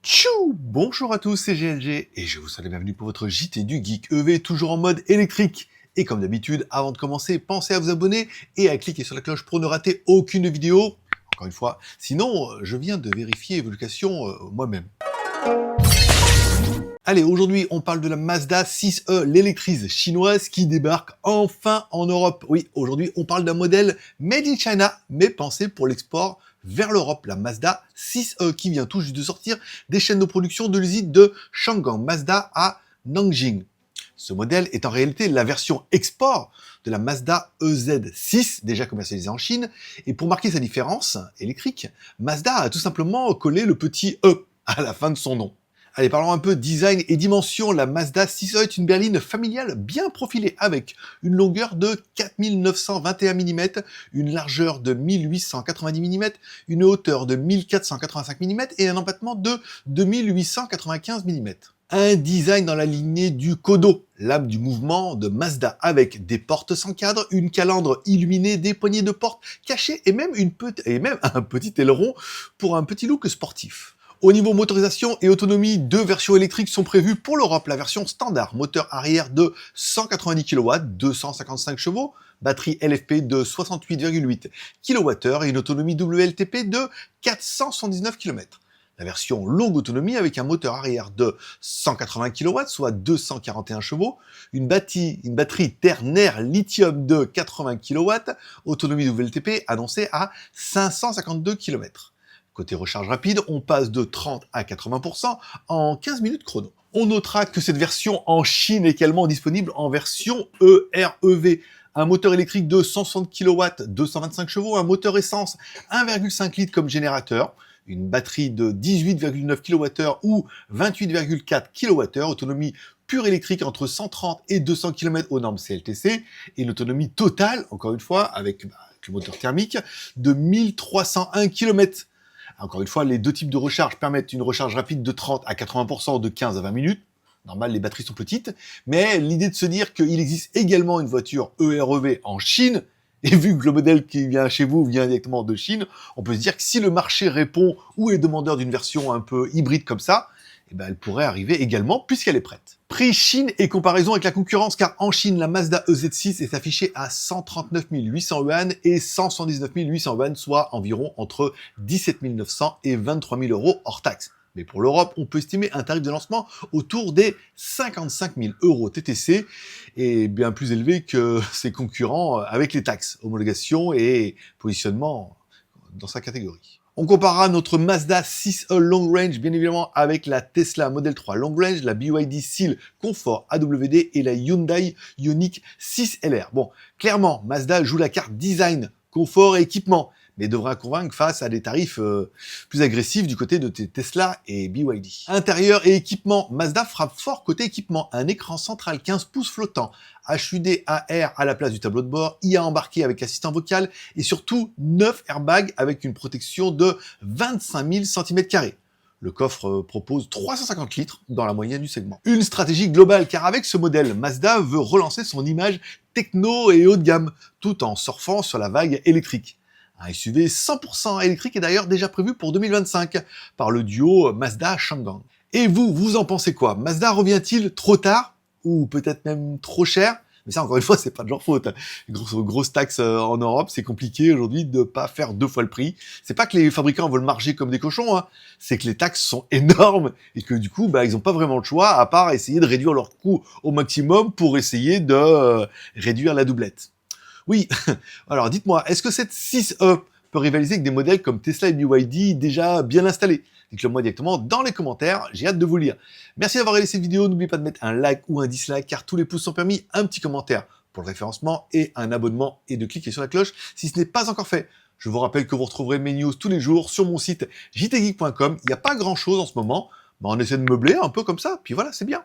Tchou! Bonjour à tous, c'est GLG et je vous souhaite la bienvenue pour votre JT du Geek EV, toujours en mode électrique. Et comme d'habitude, avant de commencer, pensez à vous abonner et à cliquer sur la cloche pour ne rater aucune vidéo. Encore une fois, sinon, je viens de vérifier vos locations moi-même. Allez, aujourd'hui, on parle de la Mazda 6e, l'électrice chinoise qui débarque enfin en Europe. Oui, aujourd'hui, on parle d'un modèle made in China, mais pensé pour l'export vers l'Europe. La Mazda 6e qui vient tout juste de sortir des chaînes de production de l'usine de Chang'an Mazda à Nanjing. Ce modèle est en réalité la version export de la Mazda EZ6, déjà commercialisée en Chine. Et pour marquer sa différence électrique, Mazda a tout simplement collé le petit E à la fin de son nom. Allez, parlons un peu design et dimension. La Mazda 6e est une berline familiale bien profilée avec une longueur de 4921 mm, une largeur de 1890 mm, une hauteur de 1485 mm et un empattement de 2895 mm. Un design dans la lignée du Kodo, l'âme du mouvement de Mazda, avec des portes sans cadre, une calandre illuminée, des poignées de porte cachées et même un petit aileron pour un petit look sportif. Au niveau motorisation et autonomie, deux versions électriques sont prévues pour l'Europe. La version standard, moteur arrière de 190 kW, 255 chevaux, batterie LFP de 68,8 kWh et une autonomie WLTP de 479 km. La version longue autonomie avec un moteur arrière de 180 kW, soit 241 chevaux, une batterie ternaire lithium de 80 kW, autonomie WLTP annoncée à 552 km. Côté recharge rapide, on passe de 30 à 80% en 15 minutes chrono. On notera que cette version en Chine est également disponible en version EREV. Un moteur électrique de 160 kW, 225 chevaux, un moteur essence 1,5 litres comme générateur, une batterie de 18,9 kWh ou 28,4 kWh, autonomie pure électrique entre 130 et 200 km aux normes CLTC, et une autonomie totale, encore une fois, avec le moteur thermique, de 1301 km. Encore une fois, les deux types de recharge permettent une recharge rapide de 30 à 80% de 15 à 20 minutes. Normal, les batteries sont petites, mais l'idée de se dire qu'il existe également une voiture EREV en Chine, et vu que le modèle qui vient chez vous vient directement de Chine, on peut se dire que si le marché répond ou est demandeur d'une version un peu hybride comme ça, eh ben elle pourrait arriver également puisqu'elle est prête. Prix Chine et comparaison avec la concurrence, car en Chine, la Mazda EZ6 est affichée à 139 800 yuan et 179 800 yuan, soit environ entre 17 900 et 23 000 euros hors taxe. Mais pour l'Europe, on peut estimer un tarif de lancement autour des 55 000 euros TTC, et bien plus élevé que ses concurrents avec les taxes, homologation et positionnement dans sa catégorie. On comparera notre Mazda 6e Long Range, bien évidemment, avec la Tesla Model 3 Long Range, la BYD Seal Comfort AWD et la Hyundai Ioniq 6 LR. Bon, clairement, Mazda joue la carte design, confort et équipement, mais devra convaincre face à des tarifs plus agressifs du côté de Tesla et BYD. Intérieur et équipement, Mazda frappe fort côté équipement. Un écran central 15 pouces flottant, HUD AR à la place du tableau de bord, IA embarqué avec assistant vocal et surtout 9 airbags avec une protection de 25 000 cm². Le coffre propose 350 litres dans la moyenne du segment. Une stratégie globale, car avec ce modèle, Mazda veut relancer son image techno et haut de gamme, tout en surfant sur la vague électrique. Un SUV 100% électrique est d'ailleurs déjà prévu pour 2025 par le duo Mazda-Chang'an. Et vous en pensez quoi? Mazda revient-il trop tard? Ou peut-être même trop cher? Mais ça, encore une fois, c'est pas de leur faute. Grosse taxe en Europe, c'est compliqué aujourd'hui de pas faire deux fois le prix. C'est pas que les fabricants veulent marger comme des cochons, hein. C'est que les taxes sont énormes et que du coup, ils ont pas vraiment le choix à part essayer de réduire leurs coûts au maximum pour essayer de réduire la doublette. Oui, alors dites-moi, est-ce que cette 6e peut rivaliser avec des modèles comme Tesla et BYD déjà bien installés? Dites-le moi directement dans les commentaires, j'ai hâte de vous lire. Merci d'avoir regardé cette vidéo, n'oubliez pas de mettre un like ou un dislike car tous les pouces sont permis, un petit commentaire pour le référencement et un abonnement et de cliquer sur la cloche si ce n'est pas encore fait. Je vous rappelle que vous retrouverez mes news tous les jours sur mon site jtgeek.com, il n'y a pas grand chose en ce moment, on essaie de meubler un peu comme ça, puis voilà, c'est bien.